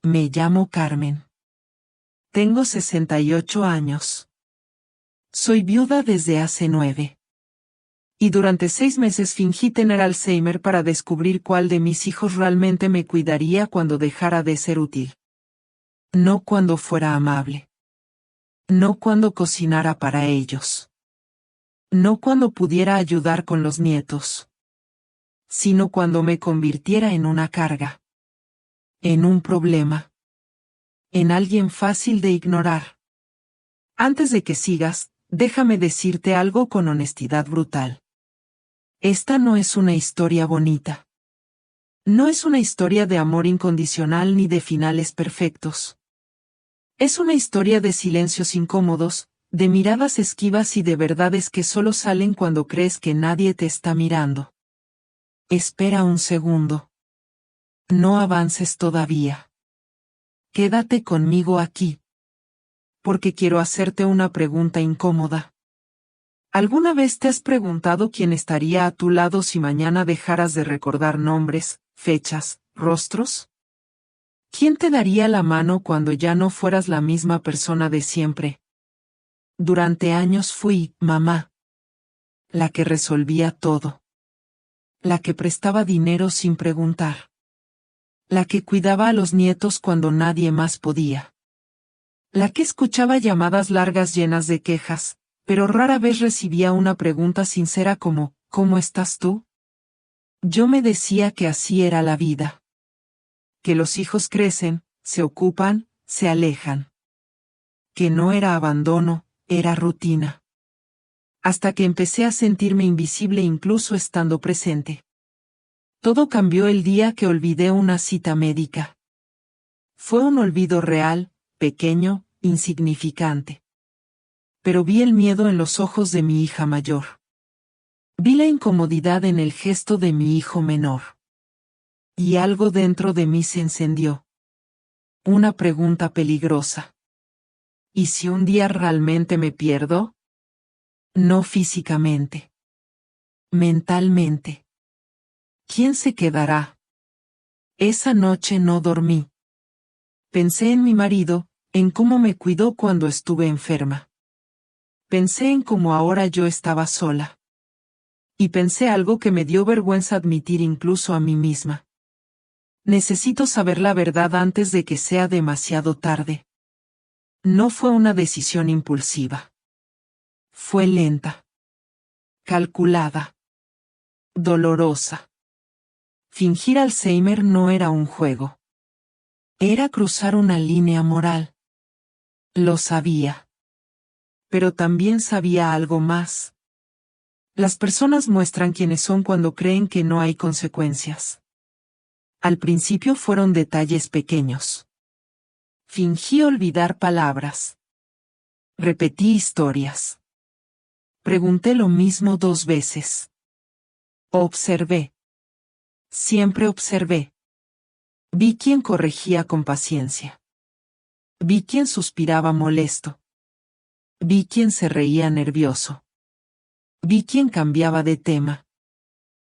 Me llamo Carmen. Tengo 68 años. Soy viuda desde hace 9. Y durante 6 meses fingí tener Alzheimer para descubrir cuál de mis hijos realmente me cuidaría cuando dejara de ser útil. No cuando fuera amable. No cuando cocinara para ellos. No cuando pudiera ayudar con los nietos. Sino cuando me convirtiera en una carga. En un problema. En alguien fácil de ignorar. Antes de que sigas, déjame decirte algo con honestidad brutal. Esta no es una historia bonita. No es una historia de amor incondicional ni de finales perfectos. Es una historia de silencios incómodos, de miradas esquivas y de verdades que solo salen cuando crees que nadie te está mirando. Espera un segundo. No avances todavía. Quédate conmigo aquí. Porque quiero hacerte una pregunta incómoda. ¿Alguna vez te has preguntado quién estaría a tu lado si mañana dejaras de recordar nombres, fechas, rostros? ¿Quién te daría la mano cuando ya no fueras la misma persona de siempre? Durante años fui, mamá. La que resolvía todo. La que prestaba dinero sin preguntar. La que cuidaba a los nietos cuando nadie más podía. La que escuchaba llamadas largas llenas de quejas, pero rara vez recibía una pregunta sincera como, ¿cómo estás tú? Yo me decía que así era la vida. Que los hijos crecen, se ocupan, se alejan. Que no era abandono, era rutina. Hasta que empecé a sentirme invisible incluso estando presente. Todo cambió el día que olvidé una cita médica. Fue un olvido real, pequeño, insignificante. Pero vi el miedo en los ojos de mi hija mayor. Vi la incomodidad en el gesto de mi hijo menor. Y algo dentro de mí se encendió. Una pregunta peligrosa. ¿Y si un día realmente me pierdo? No físicamente. Mentalmente. ¿Quién se quedará? Esa noche no dormí. Pensé en mi marido, en cómo me cuidó cuando estuve enferma. Pensé en cómo ahora yo estaba sola. Y pensé algo que me dio vergüenza admitir incluso a mí misma. Necesito saber la verdad antes de que sea demasiado tarde. No fue una decisión impulsiva. Fue lenta. Calculada. Dolorosa. Fingir Alzheimer no era un juego. Era cruzar una línea moral. Lo sabía. Pero también sabía algo más. Las personas muestran quiénes son cuando creen que no hay consecuencias. Al principio fueron detalles pequeños. Fingí olvidar palabras. Repetí historias. Pregunté lo mismo 2 veces. Observé. Siempre observé. Vi quién corregía con paciencia. Vi quién suspiraba molesto. Vi quién se reía nervioso. Vi quién cambiaba de tema.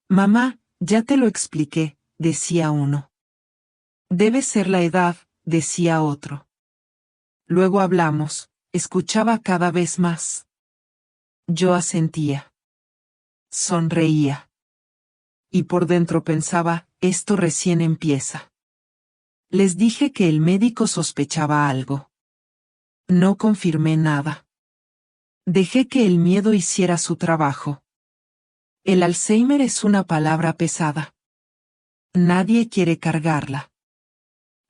Mamá, ya te lo expliqué, decía uno. Debe ser la edad, decía otro. Luego hablamos, escuchaba cada vez más. Yo asentía. Sonreía. Y por dentro pensaba, esto recién empieza. Les dije que el médico sospechaba algo. No confirmé nada. Dejé que el miedo hiciera su trabajo. El Alzheimer es una palabra pesada. Nadie quiere cargarla.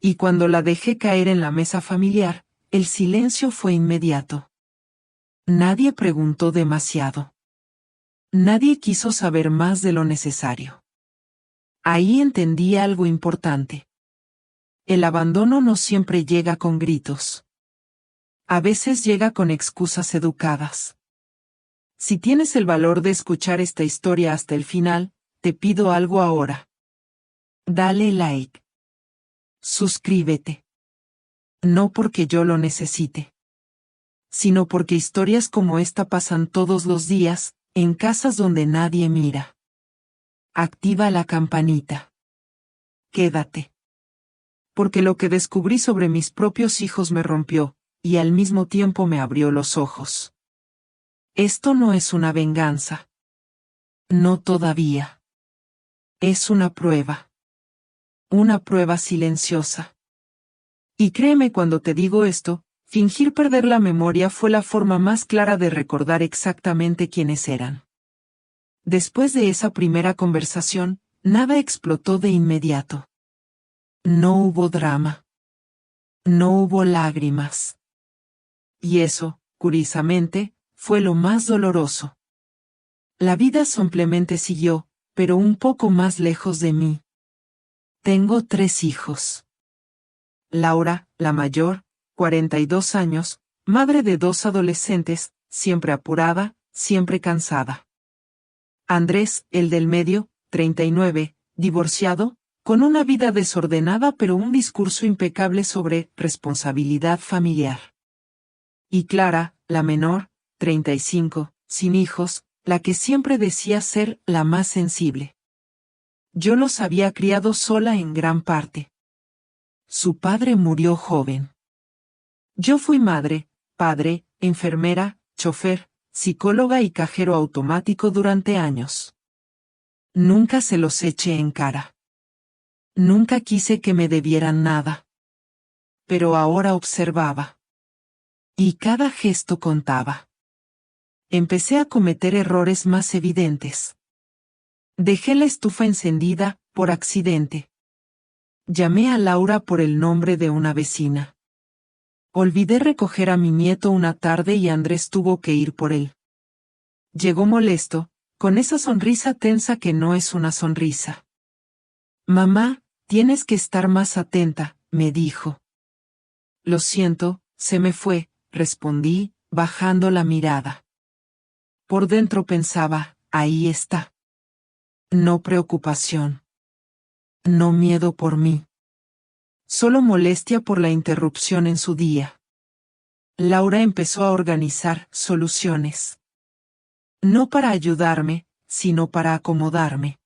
Y cuando la dejé caer en la mesa familiar, el silencio fue inmediato. Nadie preguntó demasiado. Nadie quiso saber más de lo necesario. Ahí entendí algo importante. El abandono no siempre llega con gritos. A veces llega con excusas educadas. Si tienes el valor de escuchar esta historia hasta el final, te pido algo ahora. Dale like. Suscríbete. No porque yo lo necesite, sino porque historias como esta pasan todos los días, en casas donde nadie mira. Activa la campanita. Quédate. porque lo que descubrí sobre mis propios hijos me rompió, y al mismo tiempo me abrió los ojos. Esto no es una venganza. No todavía. Es una prueba. Una prueba silenciosa. Y créeme cuando te digo esto, fingir perder la memoria fue la forma más clara de recordar exactamente quiénes eran. Después de esa primera conversación, nada explotó de inmediato. No hubo drama. No hubo lágrimas. Y eso, curiosamente, fue lo más doloroso. La vida simplemente siguió, pero un poco más lejos de mí. Tengo 3 hijos. Laura, la mayor, 42 años, madre de 2 adolescentes, siempre apurada, siempre cansada. Andrés, el del medio, 39, divorciado, con una vida desordenada pero un discurso impecable sobre responsabilidad familiar. Y Clara, la menor, 35, sin hijos, la que siempre decía ser la más sensible. Yo los había criado sola en gran parte. Su padre murió joven. Yo fui madre, padre, enfermera, chofer, psicóloga y cajero automático durante años. Nunca se los eché en cara. Nunca quise que me debieran nada. Pero ahora observaba. Y cada gesto contaba. Empecé a cometer errores más evidentes. Dejé la estufa encendida, por accidente. Llamé a Laura por el nombre de una vecina. Olvidé recoger a mi nieto una tarde y Andrés tuvo que ir por él. Llegó molesto, con esa sonrisa tensa que no es una sonrisa. Mamá, tienes que estar más atenta, me dijo. Lo siento, se me fue, respondí, bajando la mirada. Por dentro pensaba, ahí está. No preocupación. No miedo por mí. Solo molestia por la interrupción en su día. Laura empezó a organizar soluciones. No para ayudarme, sino para acomodarme.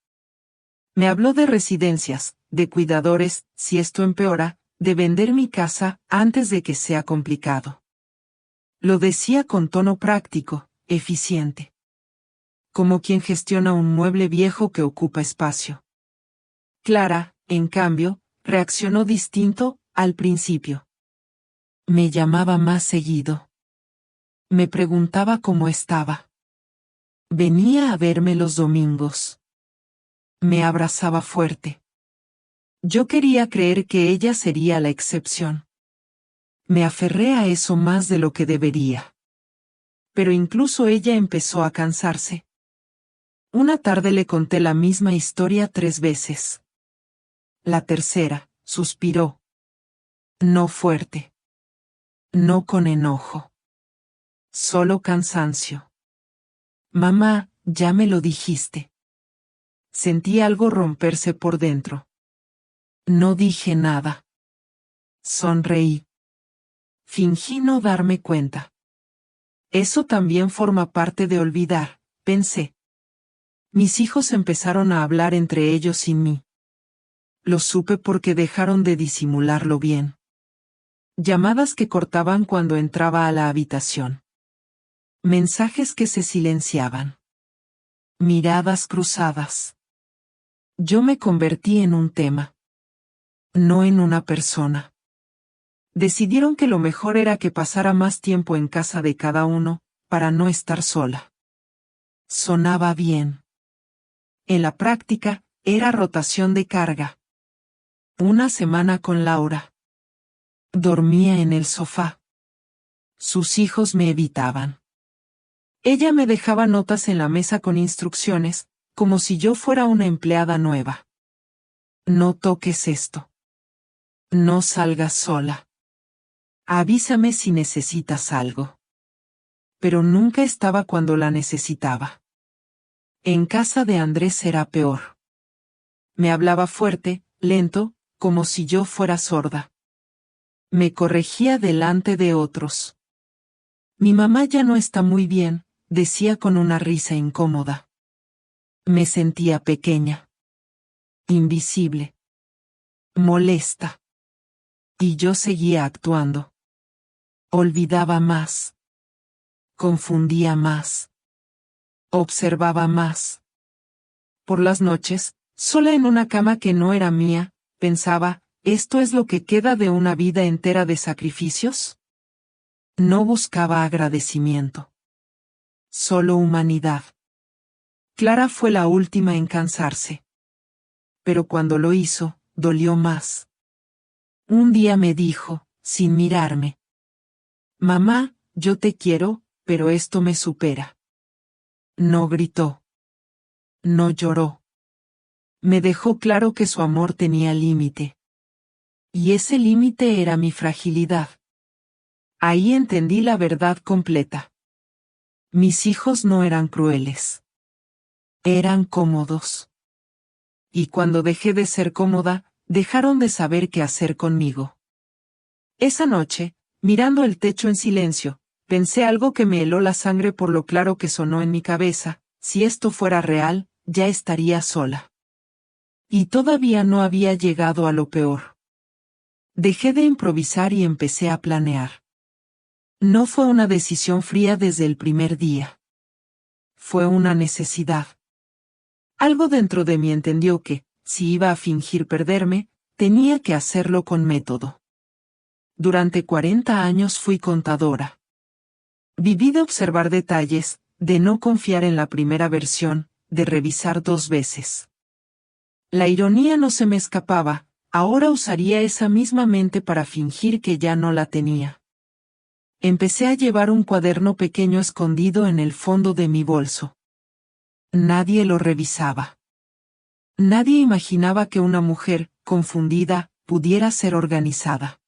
Me habló de residencias, de cuidadores, si esto empeora, de vender mi casa antes de que sea complicado. Lo decía con tono práctico, eficiente. Como quien gestiona un mueble viejo que ocupa espacio. Clara, en cambio, reaccionó distinto, al principio. Me llamaba más seguido. Me preguntaba cómo estaba. Venía a verme los domingos. Me abrazaba fuerte. Yo quería creer que ella sería la excepción. Me aferré a eso más de lo que debería. Pero incluso ella empezó a cansarse. Una tarde le conté la misma historia 3 veces. La tercera, suspiró. No fuerte. No con enojo. Solo cansancio. Mamá, ya me lo dijiste. Sentí algo romperse por dentro. No dije nada. Sonreí. Fingí no darme cuenta. Eso también forma parte de olvidar, pensé. Mis hijos empezaron a hablar entre ellos sin mí. Lo supe porque dejaron de disimularlo bien. Llamadas que cortaban cuando entraba a la habitación. Mensajes que se silenciaban. Miradas cruzadas. Yo me convertí en un tema. No en una persona. Decidieron que lo mejor era que pasara más tiempo en casa de cada uno, para no estar sola. Sonaba bien. En la práctica, era rotación de carga. Una semana con Laura. Dormía en el sofá. Sus hijos me evitaban. Ella me dejaba notas en la mesa con instrucciones, como si yo fuera una empleada nueva. No toques esto. No salgas sola. Avísame si necesitas algo. Pero nunca estaba cuando la necesitaba. En casa de Andrés era peor. Me hablaba fuerte, lento, como si yo fuera sorda. Me corregía delante de otros. Mi mamá ya no está muy bien, decía con una risa incómoda. Me sentía pequeña. Invisible. Molesta. Y yo seguía actuando. Olvidaba más. Confundía más. Observaba más. Por las noches, sola en una cama que no era mía, pensaba, ¿esto es lo que queda de una vida entera de sacrificios? No buscaba agradecimiento. Solo humanidad. Clara fue la última en cansarse. Pero cuando lo hizo, dolió más. Un día me dijo, sin mirarme: «Mamá, yo te quiero, pero esto me supera». No gritó. No lloró. Me dejó claro que su amor tenía límite. Y ese límite era mi fragilidad. Ahí entendí la verdad completa. Mis hijos no eran crueles. Eran cómodos. Y cuando dejé de ser cómoda, dejaron de saber qué hacer conmigo. Esa noche, mirando el techo en silencio, pensé algo que me heló la sangre por lo claro que sonó en mi cabeza: si esto fuera real, ya estaría sola. Y todavía no había llegado a lo peor. Dejé de improvisar y empecé a planear. No fue una decisión fría desde el primer día. Fue una necesidad. Algo dentro de mí entendió que, si iba a fingir perderme, tenía que hacerlo con método. Durante 40 años fui contadora. Viví de observar detalles, de no confiar en la primera versión, de revisar 2 veces. La ironía no se me escapaba, ahora usaría esa misma mente para fingir que ya no la tenía. Empecé a llevar un cuaderno pequeño escondido en el fondo de mi bolso. Nadie lo revisaba. Nadie imaginaba que una mujer, confundida, pudiera ser organizada.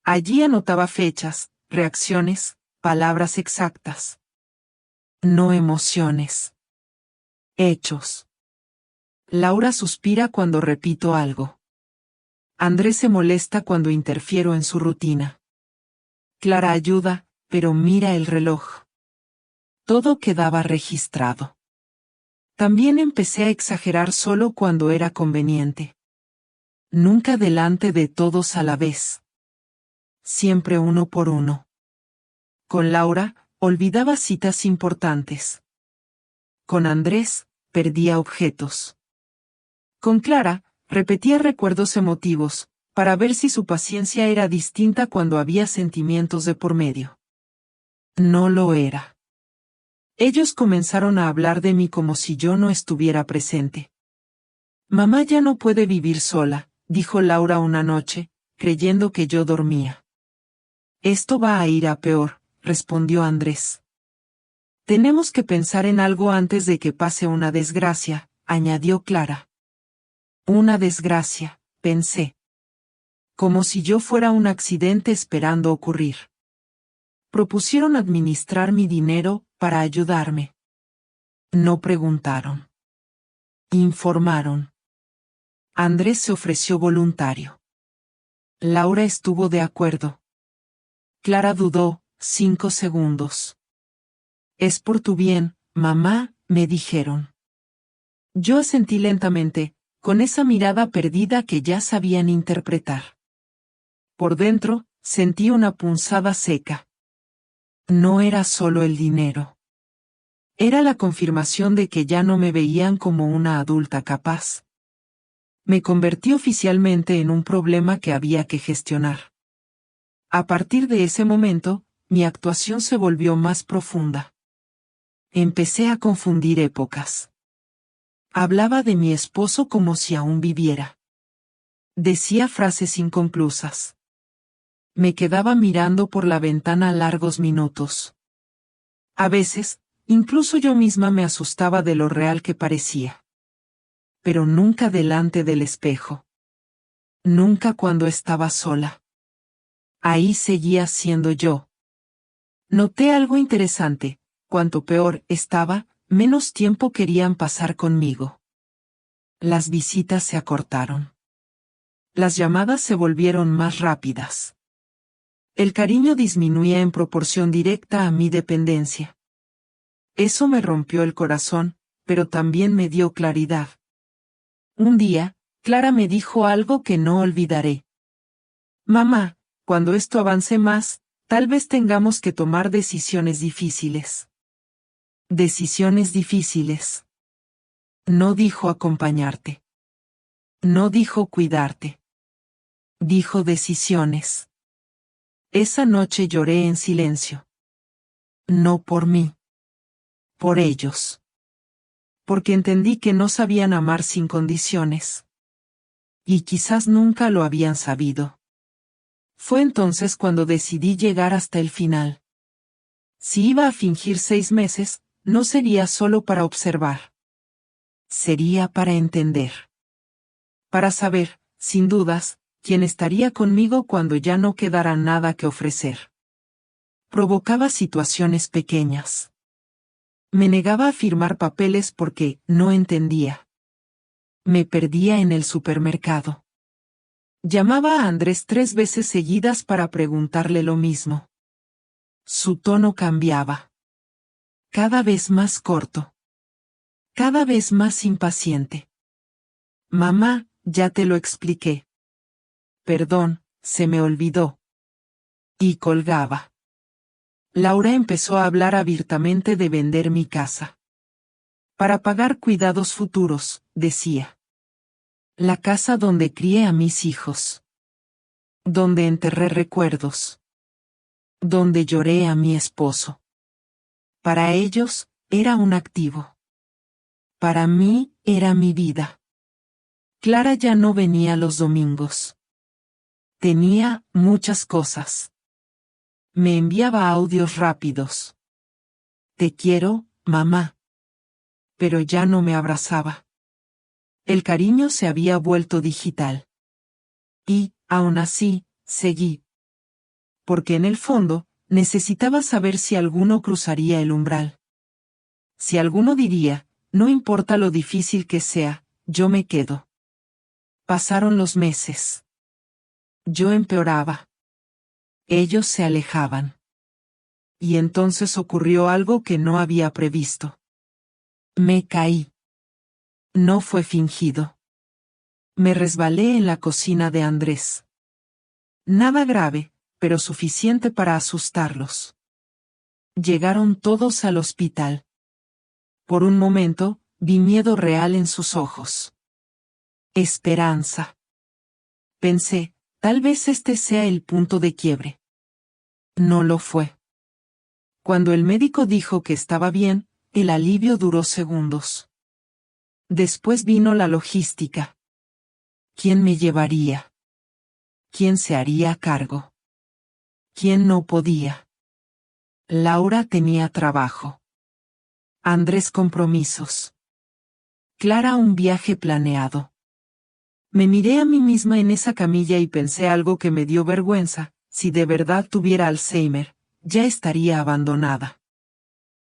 Allí anotaba fechas, reacciones, palabras exactas. No emociones. Hechos. Laura suspira cuando repito algo. Andrés se molesta cuando interfiero en su rutina. Clara ayuda, pero mira el reloj. Todo quedaba registrado. También empecé a exagerar solo cuando era conveniente. Nunca delante de todos a la vez. Siempre uno por uno. Con Laura, olvidaba citas importantes. Con Andrés, perdía objetos. Con Clara, repetía recuerdos emotivos, para ver si su paciencia era distinta cuando había sentimientos de por medio. No lo era. Ellos comenzaron a hablar de mí como si yo no estuviera presente. «Mamá ya no puede vivir sola», dijo Laura una noche, creyendo que yo dormía. «Esto va a ir a peor», respondió Andrés. «Tenemos que pensar en algo antes de que pase una desgracia», añadió Clara. «Una desgracia», pensé. Como si yo fuera un accidente esperando ocurrir. Propusieron administrar mi dinero, para ayudarme. No preguntaron. Informaron. Andrés se ofreció voluntario. Laura estuvo de acuerdo. Clara dudó, 5 segundos. «Es por tu bien, mamá», me dijeron. Yo asentí lentamente, con esa mirada perdida que ya sabían interpretar. Por dentro, sentí una punzada seca. No era solo el dinero. Era la confirmación de que ya no me veían como una adulta capaz. Me convertí oficialmente en un problema que había que gestionar. A partir de ese momento, mi actuación se volvió más profunda. Empecé a confundir épocas. Hablaba de mi esposo como si aún viviera. Decía frases inconclusas. Me quedaba mirando por la ventana largos minutos. A veces, incluso yo misma me asustaba de lo real que parecía. Pero nunca delante del espejo. Nunca cuando estaba sola. Ahí seguía siendo yo. Noté algo interesante: cuanto peor estaba, menos tiempo querían pasar conmigo. Las visitas se acortaron. Las llamadas se volvieron más rápidas. El cariño disminuía en proporción directa a mi dependencia. Eso me rompió el corazón, pero también me dio claridad. Un día, Clara me dijo algo que no olvidaré. Mamá, cuando esto avance más, tal vez tengamos que tomar decisiones difíciles. Decisiones difíciles. No dijo acompañarte. No dijo cuidarte. Dijo decisiones. Esa noche lloré en silencio. No por mí. Por ellos. Porque entendí que no sabían amar sin condiciones. Y quizás nunca lo habían sabido. Fue entonces cuando decidí llegar hasta el final. Si iba a fingir 6 meses, no sería solo para observar. Sería para entender. Para saber, sin dudas, quién estaría conmigo cuando ya no quedara nada que ofrecer. Provocaba situaciones pequeñas. Me negaba a firmar papeles porque no entendía. Me perdía en el supermercado. Llamaba a Andrés 3 veces seguidas para preguntarle lo mismo. Su tono cambiaba. Cada vez más corto. Cada vez más impaciente. Mamá, ya te lo expliqué. Perdón, se me olvidó. Y colgaba. Laura empezó a hablar abiertamente de vender mi casa. Para pagar cuidados futuros, decía. La casa donde crié a mis hijos. Donde enterré recuerdos. Donde lloré a mi esposo. Para ellos, era un activo. Para mí, era mi vida. Clara ya no venía los domingos. Tenía muchas cosas. Me enviaba audios rápidos. Te quiero, mamá. Pero ya no me abrazaba. El cariño se había vuelto digital. Y, aún así, seguí. Porque en el fondo, necesitaba saber si alguno cruzaría el umbral. Si alguno diría, no importa lo difícil que sea, yo me quedo. Pasaron los meses. Yo empeoraba. Ellos se alejaban. Y entonces ocurrió algo que no había previsto. Me caí. No fue fingido. Me resbalé en la cocina de Andrés. Nada grave, pero suficiente para asustarlos. Llegaron todos al hospital. Por un momento, vi miedo real en sus ojos. Esperanza. Pensé, tal vez este sea el punto de quiebre. No lo fue. Cuando el médico dijo que estaba bien, el alivio duró segundos. Después vino la logística. ¿Quién me llevaría? ¿Quién se haría cargo? ¿Quién no podía? Laura tenía trabajo. Andrés compromisos. Clara un viaje planeado. Me miré a mí misma en esa camilla y pensé algo que me dio vergüenza, si de verdad tuviera Alzheimer, ya estaría abandonada.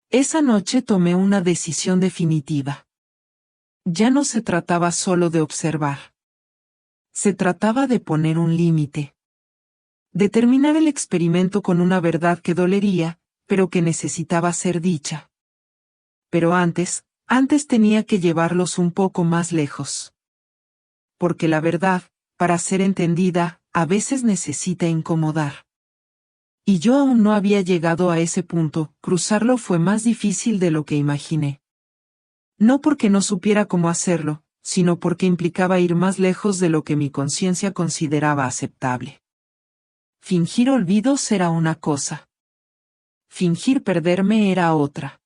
Esa noche tomé una decisión definitiva. Ya no se trataba solo de observar. Se trataba de poner un límite. De terminar el experimento con una verdad que dolería, pero que necesitaba ser dicha. Pero antes tenía que llevarlos un poco más lejos. Porque la verdad, para ser entendida, a veces necesita incomodar. Y yo aún no había llegado a ese punto, cruzarlo fue más difícil de lo que imaginé. No porque no supiera cómo hacerlo, sino porque implicaba ir más lejos de lo que mi conciencia consideraba aceptable. Fingir olvidos era una cosa. Fingir perderme era otra.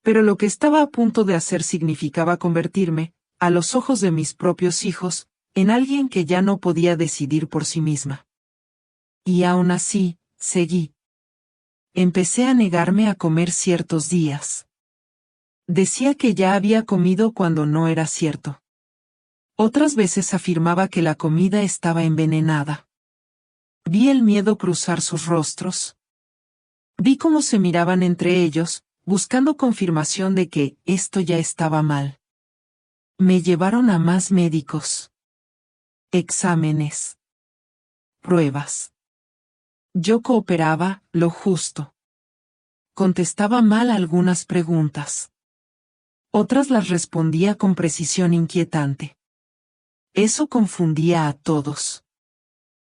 Pero lo que estaba a punto de hacer significaba convertirme, a los ojos de mis propios hijos, en alguien que ya no podía decidir por sí misma. Y aún así, seguí. Empecé a negarme a comer ciertos días. Decía que ya había comido cuando no era cierto. Otras veces afirmaba que la comida estaba envenenada. Vi el miedo cruzar sus rostros. Vi cómo se miraban entre ellos, buscando confirmación de que esto ya estaba mal. Me llevaron a más médicos. Exámenes. Pruebas. Yo cooperaba, lo justo. Contestaba mal algunas preguntas. Otras las respondía con precisión inquietante. Eso confundía a todos.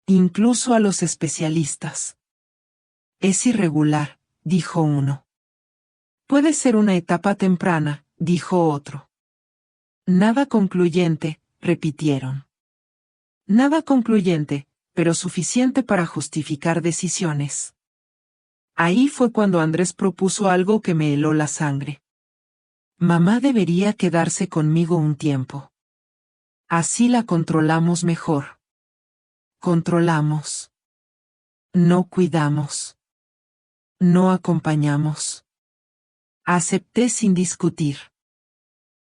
incluso a los especialistas. Es irregular, dijo uno. Puede ser una etapa temprana, dijo otro. Nada concluyente, repitieron. Nada concluyente, pero suficiente para justificar decisiones. Ahí fue cuando Andrés propuso algo que me heló la sangre. Mamá debería quedarse conmigo un tiempo. Así la controlamos mejor. Controlamos. No cuidamos. No acompañamos. Acepté sin discutir.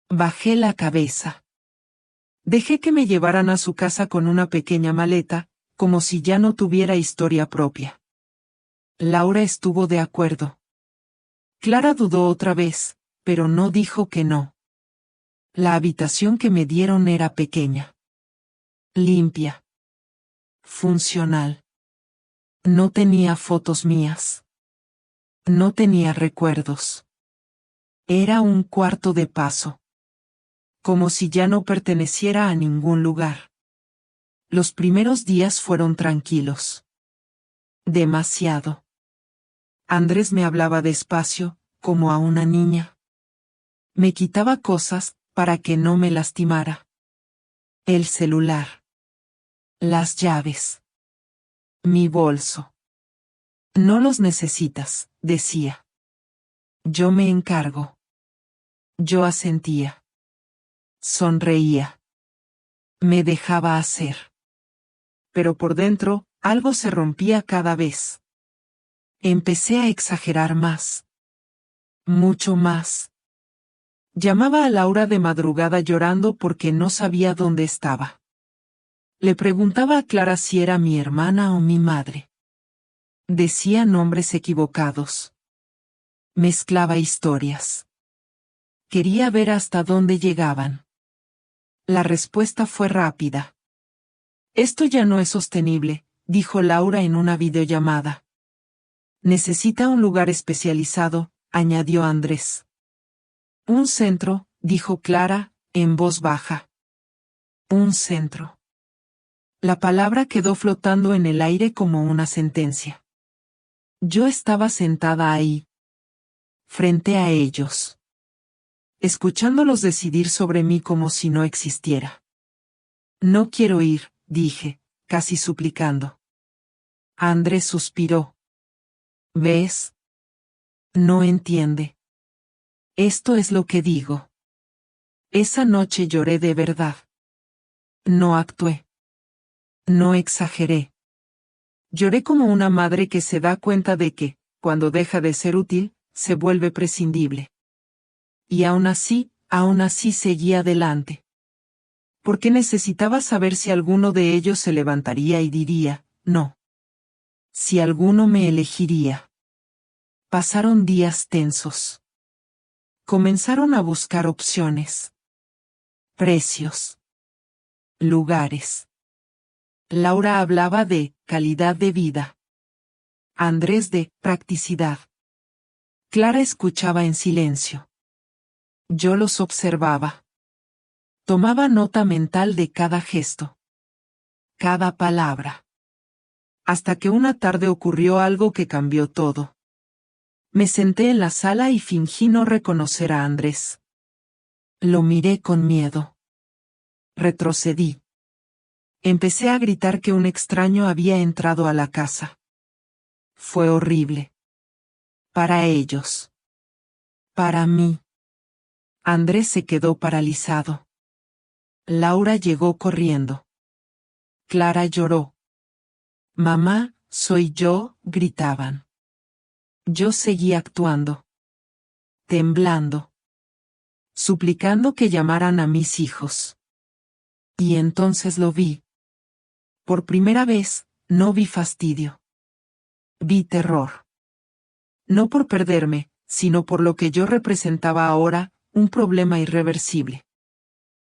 Bajé la cabeza. Dejé que me llevaran a su casa con una pequeña maleta, como si ya no tuviera historia propia. Laura estuvo de acuerdo. Clara dudó otra vez, pero no dijo que no. La habitación que me dieron era pequeña. Limpia. Funcional. No tenía fotos mías. No tenía recuerdos. Era un cuarto de paso. Como si ya no perteneciera a ningún lugar. Los primeros días fueron tranquilos. Demasiado. Andrés me hablaba despacio, como a una niña. Me quitaba cosas, para que no me lastimara. El celular. Las llaves. Mi bolso. No los necesitas, decía. Yo me encargo. Yo asentía. Sonreía. Me dejaba hacer. Pero por dentro, algo se rompía cada vez. Empecé a exagerar más. Mucho más. Llamaba a Laura de madrugada llorando porque no sabía dónde estaba. Le preguntaba a Clara si era mi hermana o mi madre. Decía nombres equivocados. Mezclaba historias. Quería ver hasta dónde llegaban. La respuesta fue rápida. Esto ya no es sostenible, dijo Laura en una videollamada. Necesita un lugar especializado, añadió Andrés. Un centro, dijo Clara, en voz baja. Un centro. La palabra quedó flotando en el aire como una sentencia. Yo estaba sentada ahí. Frente a ellos. Escuchándolos decidir sobre mí como si no existiera. No quiero ir, dije, casi suplicando. Andrés suspiró. ¿Ves? No entiende. Esto es lo que digo. Esa noche lloré de verdad. No actué. No exageré. Lloré como una madre que se da cuenta de que, cuando deja de ser útil, se vuelve prescindible. Y aún así seguía adelante. Porque necesitaba saber si alguno de ellos se levantaría y diría, no. Si alguno me elegiría. Pasaron días tensos. Comenzaron a buscar opciones. Precios. Lugares. Laura hablaba de calidad de vida. Andrés de practicidad. Clara escuchaba en silencio. Yo los observaba. Tomaba nota mental de cada gesto. Cada palabra. Hasta que una tarde ocurrió algo que cambió todo. Me senté en la sala y fingí no reconocer a Andrés. Lo miré con miedo. Retrocedí. Empecé a gritar que un extraño había entrado a la casa. Fue horrible. Para ellos. Para mí. Andrés se quedó paralizado. Laura llegó corriendo. Clara lloró. Mamá, soy yo, gritaban. Yo seguí actuando. Temblando. Suplicando que llamaran a mis hijos. Y entonces lo vi. Por primera vez, no vi fastidio. Vi terror. No por perderme, sino por lo que yo representaba ahora, un problema irreversible.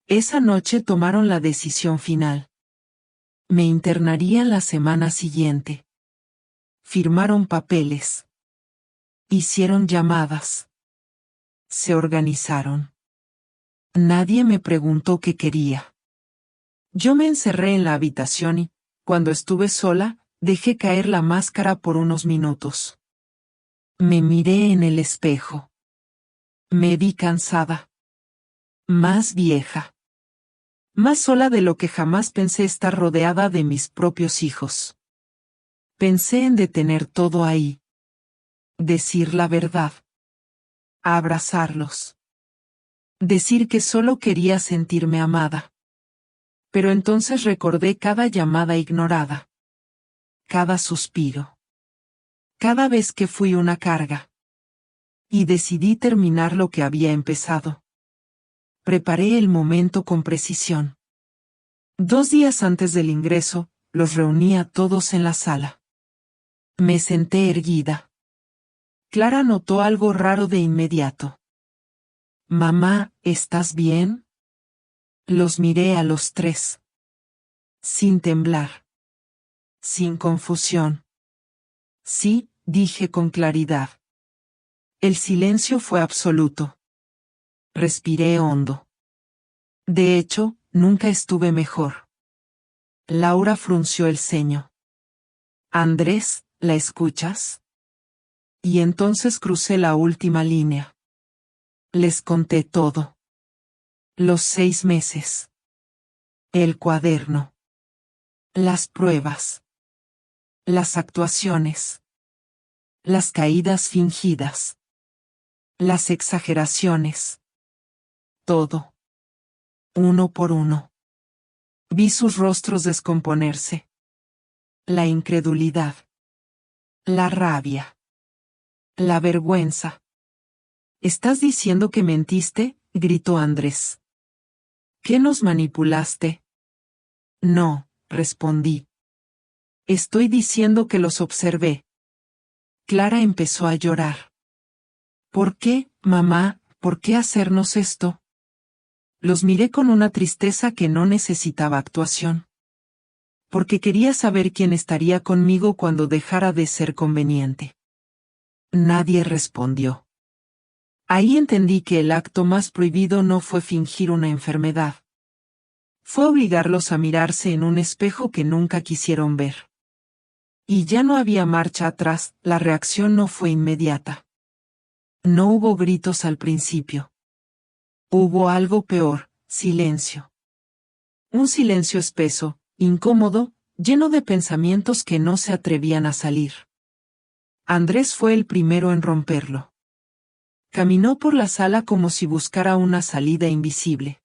Esa noche tomaron la decisión final. Me internarían la semana siguiente. Firmaron papeles. Hicieron llamadas. Se organizaron. Nadie me preguntó qué quería. Yo me encerré en la habitación y, cuando estuve sola, dejé caer la máscara por unos minutos. Me miré en el espejo. Me vi cansada. Más vieja. Más sola de lo que jamás pensé estar rodeada de mis propios hijos. Pensé en detener todo ahí. Decir la verdad. Abrazarlos. Decir que solo quería sentirme amada. Pero entonces recordé cada llamada ignorada. Cada suspiro. Cada vez que fui una carga. Y decidí terminar lo que había empezado. Preparé el momento con precisión. 2 días antes del ingreso, los reuní a todos en la sala. Me senté erguida. Clara notó algo raro de inmediato. «Mamá, ¿estás bien?» Los miré a los 3. Sin temblar. Sin confusión. Sí, dije con claridad. El silencio fue absoluto. Respiré hondo. De hecho, nunca estuve mejor. Laura frunció el ceño. «Andrés, ¿la escuchas?» Y entonces crucé la última línea. Les conté todo. Los 6 meses. El cuaderno. Las pruebas. Las actuaciones. Las caídas fingidas. Las exageraciones. Todo. Uno por uno. Vi sus rostros descomponerse. La incredulidad. La rabia. La vergüenza. «¿Estás diciendo que mentiste?», gritó Andrés. «¿Que nos manipulaste?» «No», respondí. «Estoy diciendo que los observé». Clara empezó a llorar. «¿Por qué, mamá, por qué hacernos esto?» Los miré con una tristeza que no necesitaba actuación. Porque quería saber quién estaría conmigo cuando dejara de ser conveniente. Nadie respondió. Ahí entendí que el acto más prohibido no fue fingir una enfermedad. Fue obligarlos a mirarse en un espejo que nunca quisieron ver. Y ya no había marcha atrás, la reacción no fue inmediata. No hubo gritos al principio. Hubo algo peor, silencio. Un silencio espeso, incómodo, lleno de pensamientos que no se atrevían a salir. Andrés fue el primero en romperlo. Caminó por la sala como si buscara una salida invisible.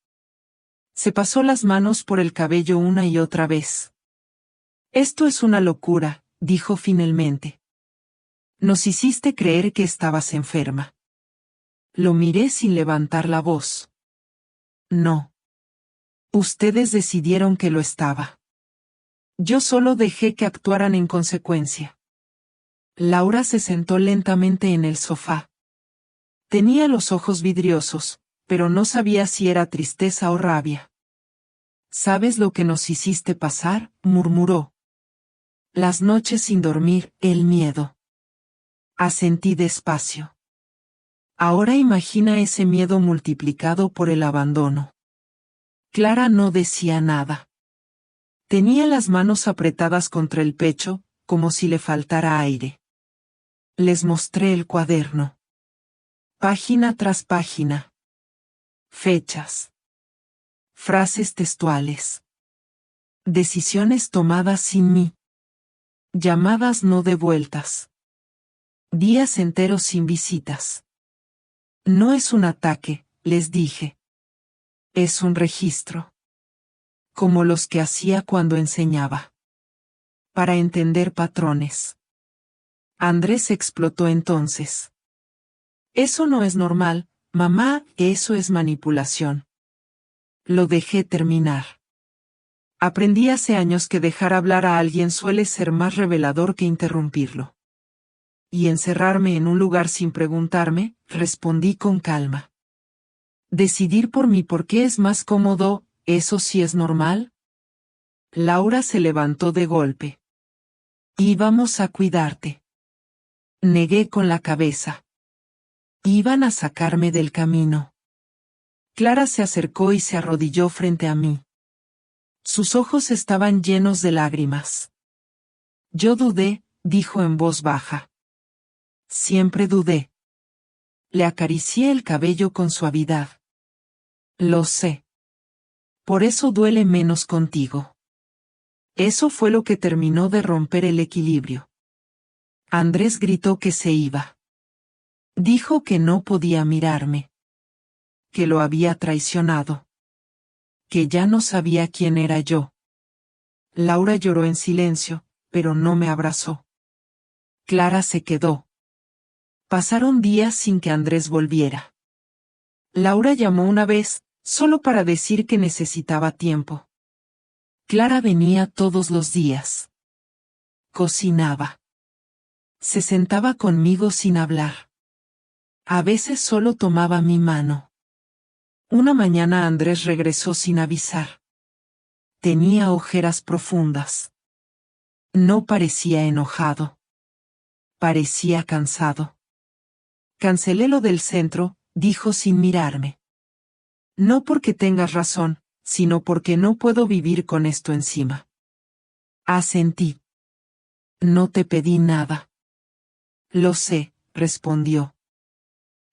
Se pasó las manos por el cabello una y otra vez. «Esto es una locura», dijo finalmente. «Nos hiciste creer que estabas enferma». Lo miré sin levantar la voz. «No. Ustedes decidieron que lo estaba. Yo solo dejé que actuaran en consecuencia». Laura se sentó lentamente en el sofá. Tenía los ojos vidriosos, pero no sabía si era tristeza o rabia. «¿Sabes lo que nos hiciste pasar?», murmuró. «Las noches sin dormir, el miedo». Asentí despacio. Ahora imagina ese miedo multiplicado por el abandono. Clara no decía nada. Tenía las manos apretadas contra el pecho, como si le faltara aire. Les mostré el cuaderno. Página tras página. Fechas. Frases textuales. Decisiones tomadas sin mí. Llamadas no devueltas. Días enteros sin visitas. No es un ataque, les dije. Es un registro. Como los que hacía cuando enseñaba. Para entender patrones. Andrés explotó entonces. «Eso no es normal, mamá, eso es manipulación». Lo dejé terminar. Aprendí hace años que dejar hablar a alguien suele ser más revelador que interrumpirlo. Y encerrarme en un lugar sin preguntarme, respondí con calma. «Decidir por mí por qué es más cómodo, ¿eso sí es normal?» Laura se levantó de golpe. «Íbamos a cuidarte». Negué con la cabeza. Iban a sacarme del camino. Clara se acercó y se arrodilló frente a mí. Sus ojos estaban llenos de lágrimas. Yo dudé, dijo en voz baja. Siempre dudé. Le acaricié el cabello con suavidad. Lo sé. Por eso duele menos contigo. Eso fue lo que terminó de romper el equilibrio. Andrés gritó que se iba. Dijo que no podía mirarme. Que lo había traicionado. Que ya no sabía quién era yo. Laura lloró en silencio, pero no me abrazó. Clara se quedó. Pasaron días sin que Andrés volviera. Laura llamó una vez, solo para decir que necesitaba tiempo. Clara venía todos los días. Cocinaba. Se sentaba conmigo sin hablar. A veces solo tomaba mi mano. Una mañana Andrés regresó sin avisar. Tenía ojeras profundas. No parecía enojado. Parecía cansado. Cancelé lo del centro, dijo sin mirarme. No porque tengas razón, sino porque no puedo vivir con esto encima. Asentí. No te pedí nada. Lo sé, respondió.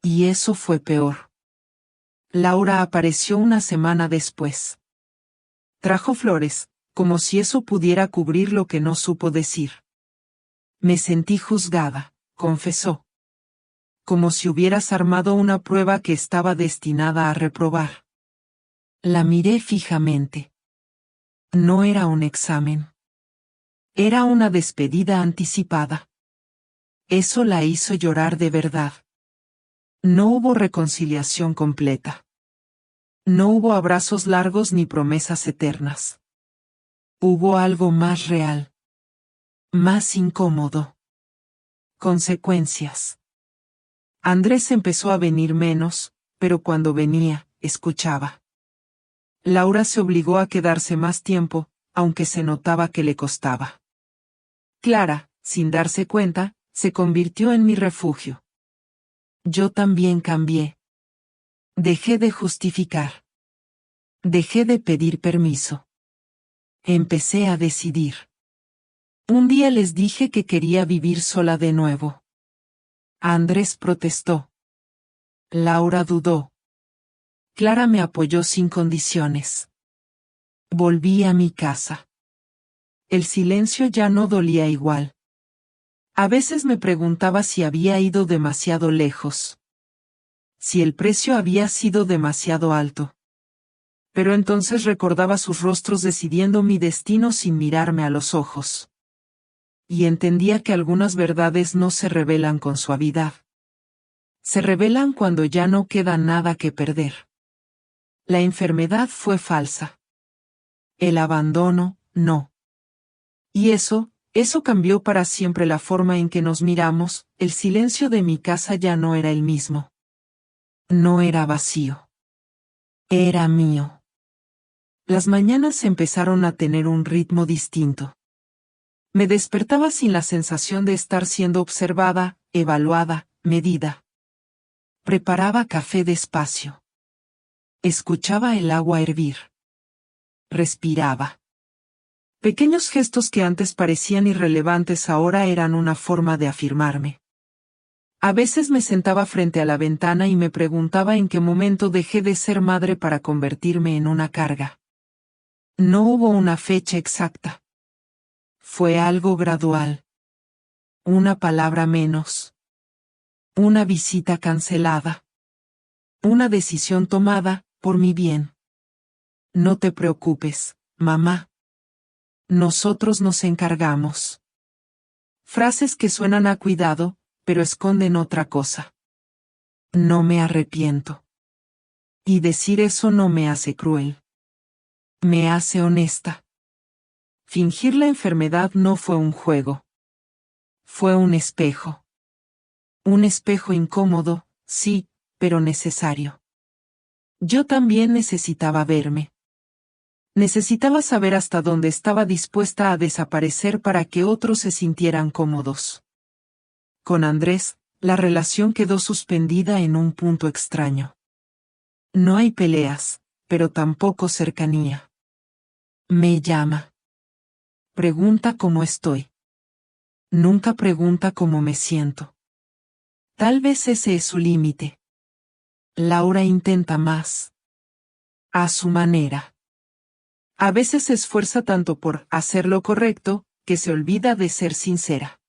Y eso fue peor. Laura apareció una semana después. Trajo flores, como si eso pudiera cubrir lo que no supo decir. Me sentí juzgada, confesó. Como si hubieras armado una prueba que estaba destinada a reprobar. La miré fijamente. No era un examen. Era una despedida anticipada. Eso la hizo llorar de verdad. No hubo reconciliación completa. No hubo abrazos largos ni promesas eternas. Hubo algo más real. Más incómodo. Consecuencias. Andrés empezó a venir menos, pero cuando venía, escuchaba. Laura se obligó a quedarse más tiempo, aunque se notaba que le costaba. Clara, sin darse cuenta, se convirtió en mi refugio. Yo también cambié. Dejé de justificar. Dejé de pedir permiso. Empecé a decidir. Un día les dije que quería vivir sola de nuevo. Andrés protestó. Laura dudó. Clara me apoyó sin condiciones. Volví a mi casa. El silencio ya no dolía igual. A veces me preguntaba si había ido demasiado lejos. Si el precio había sido demasiado alto. Pero entonces recordaba sus rostros decidiendo mi destino sin mirarme a los ojos. Y entendía que algunas verdades no se revelan con suavidad. Se revelan cuando ya no queda nada que perder. La enfermedad fue falsa. El abandono, no. Y eso cambió para siempre la forma en que nos miramos. El silencio de mi casa ya no era el mismo. No era vacío. Era mío. Las mañanas empezaron a tener un ritmo distinto. Me despertaba sin la sensación de estar siendo observada, evaluada, medida. Preparaba café despacio. Escuchaba el agua hervir. Respiraba. Pequeños gestos que antes parecían irrelevantes ahora eran una forma de afirmarme. A veces me sentaba frente a la ventana y me preguntaba en qué momento dejé de ser madre para convertirme en una carga. No hubo una fecha exacta. Fue algo gradual. Una palabra menos. Una visita cancelada. Una decisión tomada, por mi bien. No te preocupes, mamá. Nosotros nos encargamos. Frases que suenan a cuidado, pero esconden otra cosa. No me arrepiento. Y decir eso no me hace cruel. Me hace honesta. Fingir la enfermedad no fue un juego. Fue un espejo. Un espejo incómodo, sí, pero necesario. Yo también necesitaba verme. Necesitaba saber hasta dónde estaba dispuesta a desaparecer para que otros se sintieran cómodos. Con Andrés, la relación quedó suspendida en un punto extraño. No hay peleas, pero tampoco cercanía. Me llama. Pregunta cómo estoy. Nunca pregunta cómo me siento. Tal vez ese es su límite. Laura intenta más. A su manera. A veces se esfuerza tanto por hacer lo correcto, que se olvida de ser sincera.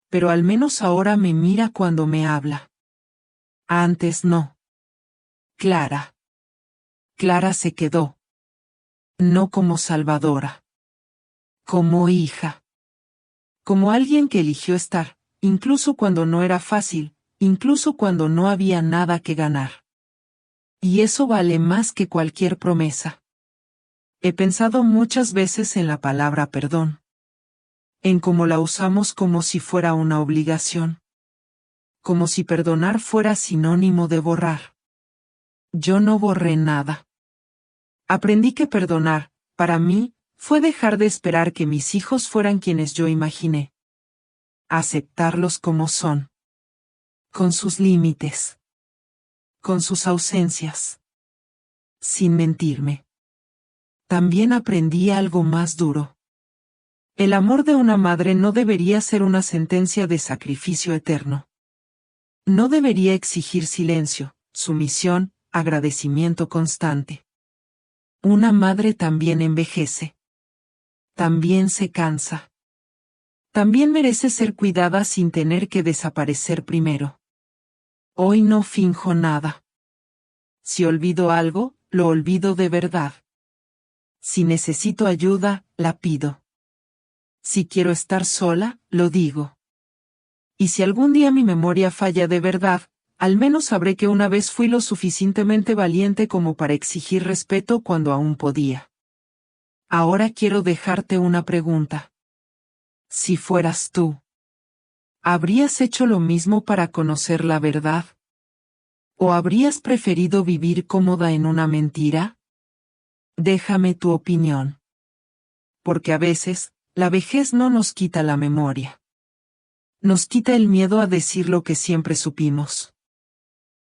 Pero al menos ahora me mira cuando me habla. Antes no. Clara. Clara se quedó. No como salvadora. Como hija. Como alguien que eligió estar, incluso cuando no era fácil, incluso cuando no había nada que ganar. Y eso vale más que cualquier promesa. He pensado muchas veces en la palabra perdón. En cómo la usamos como si fuera una obligación. Como si perdonar fuera sinónimo de borrar. Yo no borré nada. Aprendí que perdonar, para mí, fue dejar de esperar que mis hijos fueran quienes yo imaginé. Aceptarlos como son. Con sus límites. Con sus ausencias. Sin mentirme. También aprendí algo más duro. El amor de una madre no debería ser una sentencia de sacrificio eterno. No debería exigir silencio, sumisión, agradecimiento constante. Una madre también envejece. También se cansa. También merece ser cuidada sin tener que desaparecer primero. Hoy no finjo nada. Si olvido algo, lo olvido de verdad. Si necesito ayuda, la pido. Si quiero estar sola, lo digo. Y si algún día mi memoria falla de verdad, al menos sabré que una vez fui lo suficientemente valiente como para exigir respeto cuando aún podía. Ahora quiero dejarte una pregunta. Si fueras tú, ¿habrías hecho lo mismo para conocer la verdad? ¿O habrías preferido vivir cómoda en una mentira? Déjame tu opinión. Porque a veces, la vejez no nos quita la memoria. Nos quita el miedo a decir lo que siempre supimos.